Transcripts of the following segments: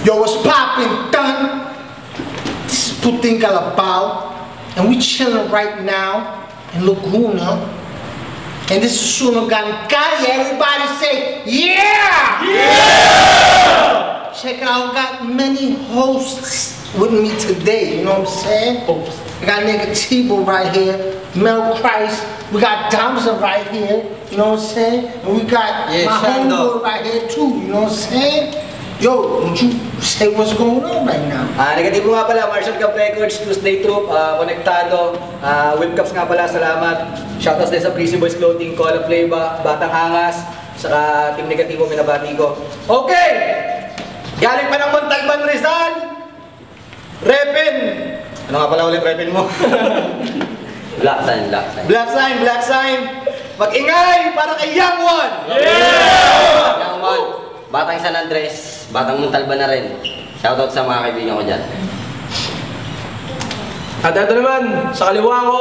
Yo, what's poppin', done? This is Puting Calabao, and we chillin' right now in Laguna. And this is Sunugan Kaya. Everybody say, yeah! Yeah! Check it out, we got many hosts with me today, you know what I'm saying? I got nigga Tebow right here, Mel Christ, we got Damson right here, you know what I'm saying? And we got my homeboy right here too, you know what I'm saying? Yo, won't you say what's going on right now? Negatibo nga pala, Martial Cup Records, Tuesday Troop, Konektado, Whipcaps nga pala, salamat. Shoutouts din sa Breezy Boys Clothing, Call of Leyva, Batang Angas, saka Team Negatibo, minabati ko. Okay! Galing pa ng Montalban Rizal, Repin. Ano nga pala ulit Repin mo? Black sign, black sign. Black sign, black sign. Mag-ingay para kay Young One! Yeah! Young One, Batang San Andres, Batang Montalban na rin. Shoutout sa mga kaibigan ko dyan. At ito naman, sa kaliwa ko,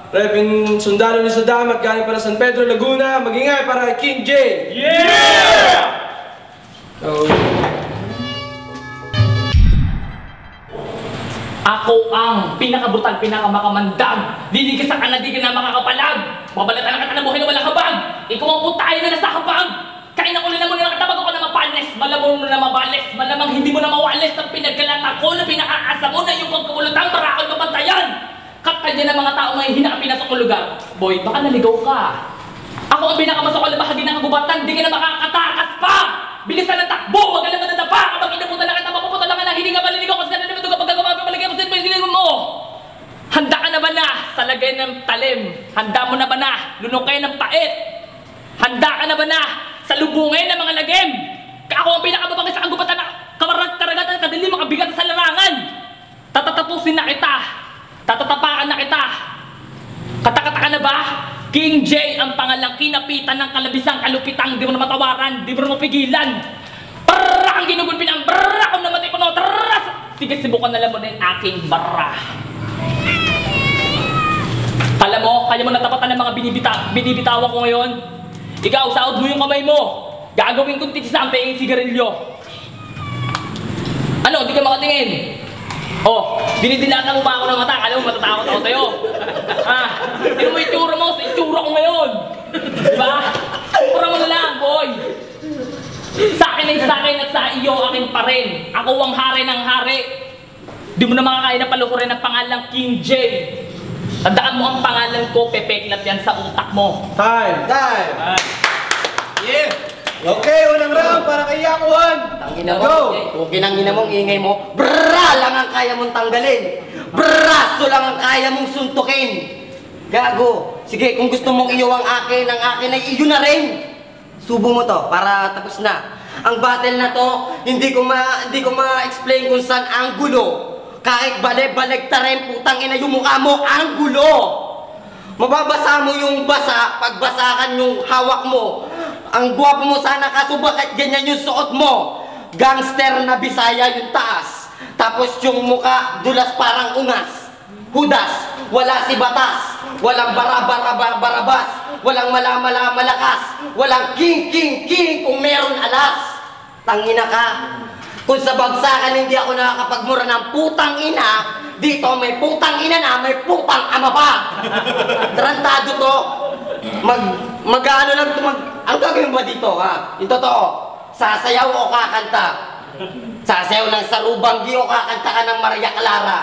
Repin Sundalo ni Sadamat, galing para San Pedro, Laguna. Mag-ingay para kay King J! Yeah! Ako ang pinakabutal, pinakamakamandag. Dili ka sa kanan, di ka na makakapalag. Babalatan na ka ng buhay na walang habag. Ikaw ang putayo na nasa habag. Kainan ko na naman na nakatabag ako na mapanes. Malamang mo na mabales. Malamang hindi mo na mawalis ang pinagkalata ko na pinakaasa mo na yung pagkabulutang para ako'y mapantayan. Kapag yan ang mga tao ngayon hinakapin na sa lugar. Boy, baka naligaw ka. Ako ang pinakamasokal na bahagi ng kagubatan. Di ka na makakatakas pa. Bilisan ng takbo, wag ka naman nadapa. Kapag inapunta na kita, mapupunta lang ka na. Hindi nga maliligaw kasi na naman ito kapag gagawin palagay mo sa pinagilin mo. Handa ka na ba na sa lagay ng talim? Handa mo na ba na lunokay ng pait? Handa ka na ba na sa lubungin ng mga lagim? Ako ang pinakamabangis sa kagubatan na kamarag-karagatan at kadili makabigat sa larangan. Tatatapusin na kita. Tatatapakan na kita. Katakata ka na ba? King J ang pangalang kinapitan ng kalabisang kalupitang di mo na matawaran, di mo na mapigilan. Parra ang ginugulpin ang barra kung namatay ko no, taras! Sige, sibukan na lang mo na yung aking barra. Kaya mo natapatan ng mga binibitawan ko ngayon? Ikaw, saod mo yung kamay mo. Gagawin kong titisampe yung sigarilyo. Ano, di ka makatingin? Oh, dinidilatan mo ba ako ng mata? Alam mo, matatakot ako sa'yo. Hindi mo itsura mo, sa itsura ko ngayon. Diba? Itsura mo na lang, boy. Sa akin ay sa akin at sa iyo akin pa rin. Ako ang hari ng hari. Di mo na makakaya na palukurin ang pangalang King J. Tandaan mo ang pangalan ko, pepeklat yan sa utak mo. Time! Time! Yeah! Okay, unang round para kay Young One. Tangina mo, kung kinangina mong ingay mo, bra lang ang kaya mong tanggalin. Braso lang ang kaya mong suntukin. Gago. Sige, kung gusto mong iyo ang akin ay iyo na rin. Subo mo to para tapos na. Ang battle na to, hindi ko ma-explain kung saan ang gulo. Kahit bale-baleg ta rin, putang ina yung mukha mo, ang gulo. Mababasa mo yung basa, pagbasakan yung hawak mo. Ang gwapo mo sana kaso bakit ganyan yung suot mo? Gangster na Bisaya yung taas. Tapos yung muka dulas parang ungas. Hudas, wala si batas. Walang barabas. Walang mala malakas. Walang king kung meron alas. Tangina ka. Kung sa bagsakan hindi ako nakakapagmura ng putang ina, dito may putang ina na, may putang ama pa. Tarantado to. Mag-ano lang ito, ano gagawin ba dito, ha? Yung totoo, sasayaw o kakanta? Sasayaw ng sarubanggi o kakanta ka ng Maria Clara?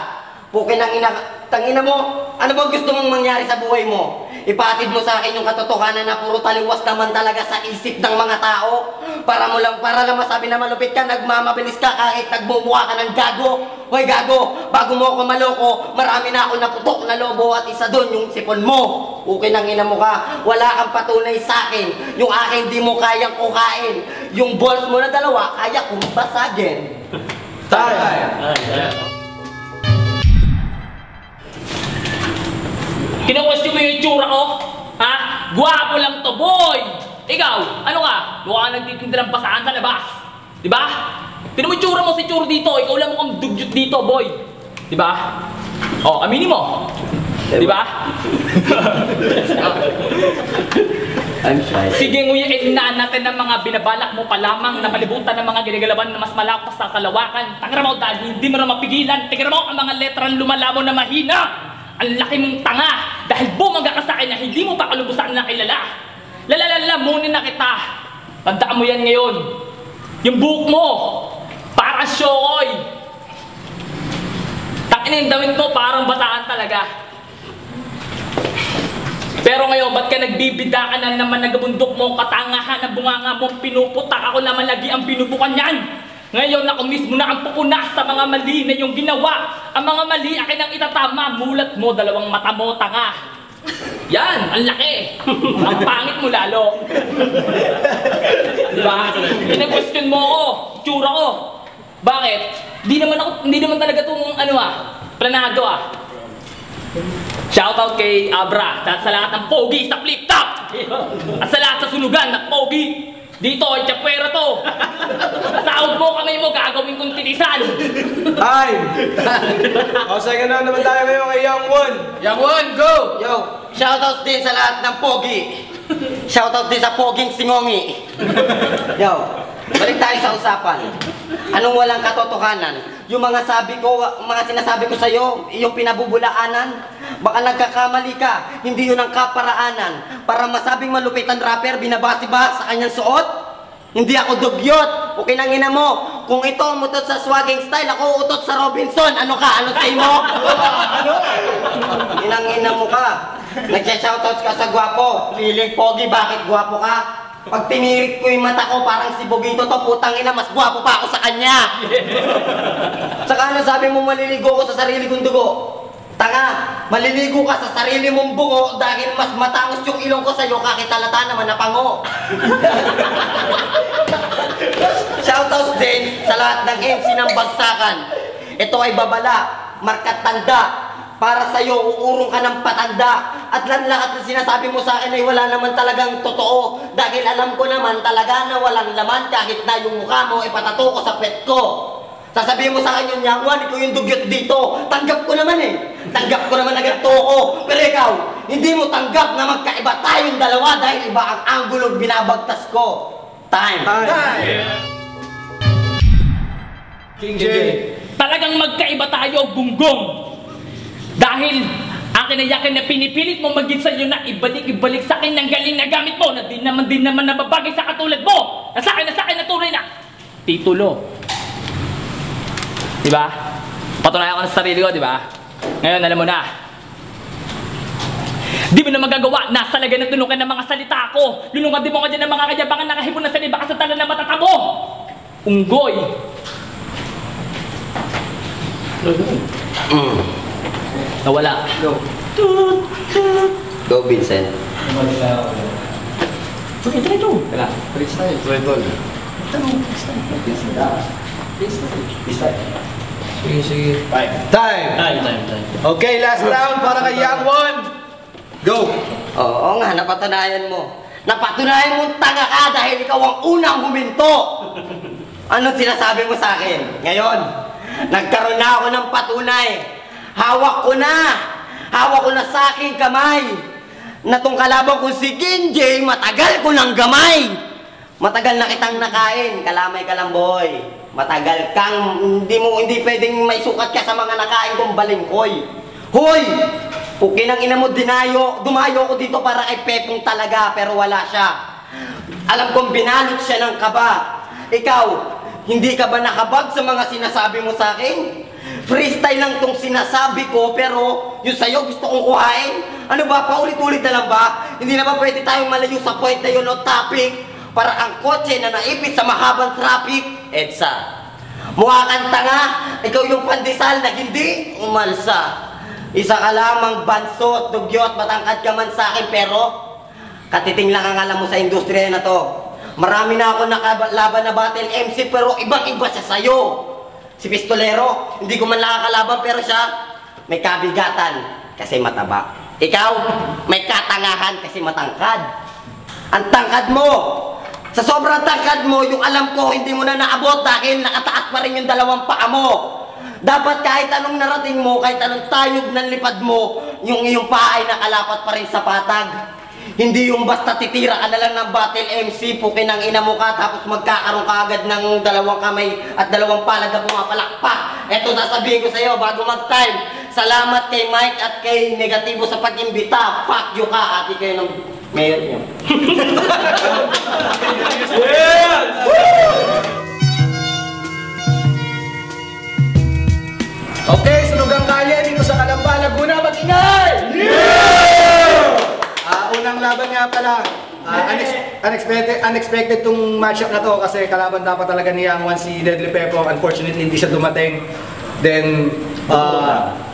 Pukin ang ina, tangina mo, ano bang gusto mong mangyari sa buhay mo? Ipatid mo sa akin yung katotohanan na puro taliwas naman talaga sa isip ng mga tao? Para lang masabi na malupit ka, nagmamabilis ka kahit nagmumukha ka ng gago? Hoy gago, bago mo ako maloko, marami na ako naputok na lobo at isa doon yung sipon mo. Okay nang ina mo ka, wala kang patunay sa akin. Yung akin di mo kayang kukain. Yung balls mo na dalawa, kaya kong basagin. Kina-question mo yung itsura ko? Ha? Gwapo lang to, boy! Ikaw, ano ka? Mukha nagtitinda ng basahan sa labas. Diba? Tinan mo yung itsura mo sa itsura dito. Ikaw lang mukhang dugyot dito, boy. Diba? Oh, aminin mo. Diba? I'm shy. Sige, nguyain na natin ng mga binabalak mo pa lamang na malibutan ng mga ginagalaban na mas malakas sa kalawakan. Tangra mo dahil hindi mo na mapigilan. Tingnan mo ang mga letrang lumalamo na mahina. Ang laki mong tanga dahil bumaga ka sa akin na hindi mo pa kalubusan na kilala. Lamunin na kita. Tandaan mo yan ngayon. Yung buhok mo, para shokoy. Takinin damit mo, parang basaan talaga. Pero ngayon, ba't ka nagbibida ka na naman nagabundok mo, katangahan ang bunganga mong pinuputak, ako naman lagi ang pinupukan yan. Ngayon ako mismo na ang pupunas sa mga mali na yung ginawa. Ang mga mali akin ang itatama, mulat mo, dalawang mata mo, tanga. Yan, ang laki. Ang pangit mo lalo. Diba? Pinag-question mo ako, tsura ko. Bakit? Hindi naman talaga itong planado Shoutout kay Abra at sa lahat ng pogi sa flip top at sa lahat sa sunugan na pogi. Dito ay chapwera to. Sahod mo kamay mo, gagawin kong titisan. Hi! O, second round naman tayo ngayon kay Young Won. Young Won, go! Yo, shoutout din sa lahat ng pogi. Shoutout din sa poging singongi. Yo, balik tayo sa usapan. Anong walang katotohanan? Yung mga sinasabi ko sa'yo, yung pinabubulaanan, baka nagkakamali ka, hindi yun ang kaparaanan. Para masabing malupit ang rapper, binabasi ba sa kanyang suot? Hindi ako dugyot. Okay nang ina mo. Kung ito ang utot sa swagging style, ako utot sa Robinson. Ano ka? Ano say mo? Ano? Inang ina mo ka. Nagsya-shoutouts ka sa gwapo. Liling pogi, bakit gwapo ka? Pag tinirik ko yung mata ko, parang si Bogito to, putang ina, mas gwapo pa ako sa kanya. Saka ano sabi mo, maliligo ko sa sarili kong dugo? Tanga, maliligo ka sa sarili mong bungo dahil mas matangos yung ilong ko sa'yo, kakitalata naman na pango. Shoutouts din sa lahat ng MC ng bagsakan. Ito ay babala, markat tanda. Para sa'yo, uurong ka ng patanda. At lahat na sinasabi mo sa akin ay wala naman talagang totoo. Dahil alam ko naman talaga na walang laman kahit na yung mukha mo ipatato ko sa pet ko. Sasabihin mo sa akin yung Yangwan, ikaw yung dugyot dito. Tanggap ko naman Tanggap ko naman na ganito ko. Pero ikaw, hindi mo tanggap na magkaiba tayong dalawa dahil iba ang anggulong binabagtas ko. Time. King J. Talagang magkaiba tayo, bunggong. Dahil ang kinayakin na pinipilit mo maging sa'yo na ibalik sa akin ng galing na gamit mo na din naman nababagay sa katulad mo. Na sa akin na tunay na titulo. Diba? Patunayan ko na sa sarili ko, diba? Ngayon, alam mo na. Di mo na magagawa, nasa lagay na tunukan ng mga salita ko. Lulungan din mo ka dyan ng mga kayabangan nakahipon na sa iba ka sa talan na matatamo. Unggoy. Nawala. Go. Go, Vincent. Okay, try to. Kaya, freestyle. Sige. Time. Okay, last round para kay Young Won. Go! Oo nga, napatunayan mo. Napatunayan mong tanga ka dahil ikaw ang unang huminto. Anong sinasabi mo sa akin? Ngayon, nagkaroon na ako ng patunay. Hawak ko na sa aking kamay. Na tong kalaban ko si King J, matagal ko ng gamay. Matagal na kitang nakain, kalamay ka lang boy. Matagal kang, hindi pwedeng may sukat ka sa mga nakain kong balingkoy. Hoy! Pukin ang ina mo, dumayo ko dito para kay Pepong talaga, pero wala siya. Alam kong binalot siya ng kaba. Ikaw, hindi ka ba nakabag sa mga sinasabi mo sa akin? Freestyle lang tong sinasabi ko, pero yung sa'yo gusto kong kuhain. Ano ba, paulit-ulit na lang ba? Hindi na ba pwede tayong malayo sa point na yun o topic? Para ang kotse na naipit sa mahabang traffic, EDSA. Mukha kang tanga, ikaw yung pandesal na hindi umalsa. Isa ka lamang bansot, dugyot, matangkad ka man sa akin, pero katiting lang ang alam mo sa industriya na to. Marami na ako nakalaban na battle MC, pero ibang-iba siya sa'yo. Si Pistolero, hindi ko man nakakalaban, pero siya may kabigatan kasi mataba. Ikaw, may katangahan kasi matangkad. Ang tangkad mo, sa sobrang tangkad mo, yung alam ko, hindi mo na naabot dahil nakataas pa rin yung dalawang paa mo. Dapat kahit anong narating mo, kahit anong tayog ng lipad mo, yung iyong paa ay nakalapat pa rin sa patag. Hindi yung basta titira ka na lang ng battle MC, pukin ang ina mo ka, tapos magkakaroon ka agad ng dalawang kamay at dalawang palad na pumapalakpak. Eto sasabihin ko sa'yo bago mag-time. Salamat kay Mike at kay Negatibo sa pag-imbita. Fuck you ka, ati kayo ng mayor niyo. Okay, sunugang kalye dito sa Calamba, Laguna, mag-ingay! Unang laban nga pala, unexpected tong matchup na to kasi kalaban dapat talaga ni Yang Wan si Deadly Pepo. Unfortunately, hindi siya dumating. Then,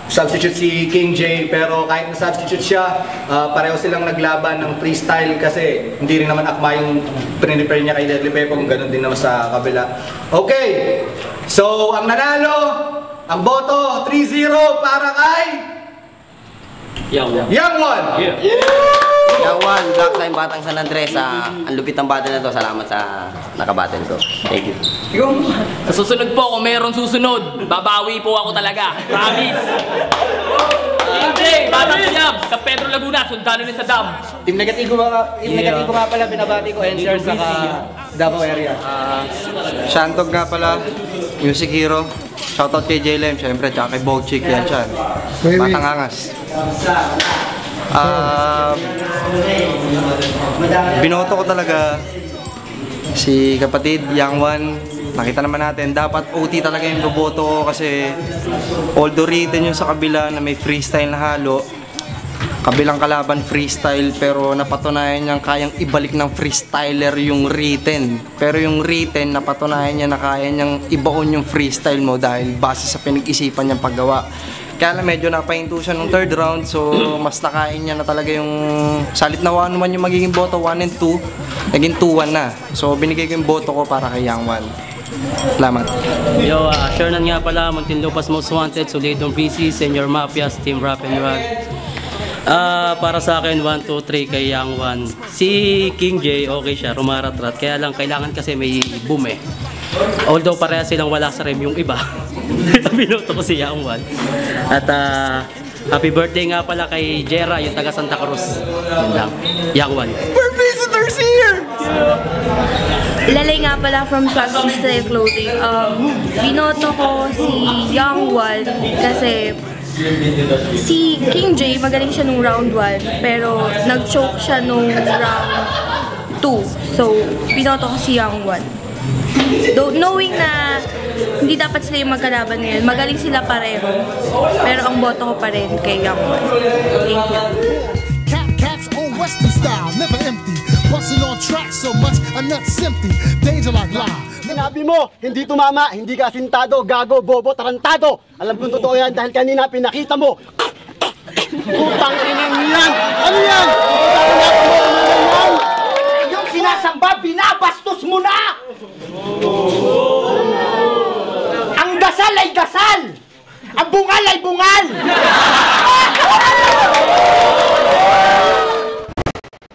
substitute si King J, pero kahit na substitute siya, pareho silang naglaban ng freestyle kasi hindi rin naman akma yung prepare niya kay Deadly Pepo, kung ganun din naman sa kabila. Okay, so ang nanalo, ang boto, 3-0 para kay Yang Wan! Yang Wan, Black Time Batang San Andres. Ang lupit ng battle na to. Salamat sa nakabattle ko. Thank you. Sa susunod po, kung meron susunod, babawi po ako talaga. Promise. Hindi, Batang Siyab, sa Pedro Laguna, sundalo ni Saddam. Team Negatibo nga pala, binabati ko, NCR sa Davao area. Shantog nga pala, Music Hero. Shoutout kay JLM, syempre, tsaka kay Bogchick, yan siya. Batang Angas. Binoto ko talaga si kapatid Yang Wan. Nakita naman natin, dapat OT talaga yung boboto ko kasi although written yung sa kabila na may freestyle na halo, kabilang kalaban freestyle, pero napatunayan niyang kayang ibalik ng freestyler yung written. Pero yung written, napatunayan niya na kaya niyang ibaon yung freestyle mo dahil base sa pinag-isipan niyang paggawa. Kaya lang medyo napahinto siya nung third round, so mas nakain niya na talaga yung salit na 1-1 yung magiging boto, 1 and 2, naging 2-1 na. So binigay ko yung boto ko para kay Yang Wan. Salamat. Yo, Shernan nga pala, Muntinlupas Most Wanted, Solidong PC, Senior Mafias, Team Rap and Rag. Para sa akin, 1, 2, 3 kay Yang Wan. Si King J, okay siya, rumaratrat. Kaya lang, kailangan kasi may boom eh. Although pareha silang wala sa rem yung iba. Pinuto ko si Yang Wan. At happy birthday nga pala kay Jera, yung taga Santa Cruz. Yun lang, Yang Wan. We're visitors here! Lalay nga pala from Swag Style Clothing. Binoto ko si Yang Wan kasi si King J, magaling siya nung round 1, pero nag-choke siya nung round 2. So, binoto ko si Yang Wan. Though, knowing na hindi dapat sila yung magkalaban ngayon, magaling sila pareho. Pero ang boto ko pa rin kay Yang Wan. Thank you. Cats on Western style, never empty. Busting on tracks so much, a nut's empty. Danger like live. Sinabi mo, hindi tumama, hindi ka asintado, gago, bobo, tarantado. Alam kong totoo yan dahil kanina pinakita mo. Putang inang yan! Ano yan? Yung sinasamba, binabastos mo na! Ang dasal ay dasal! Ang bungal ay bungal!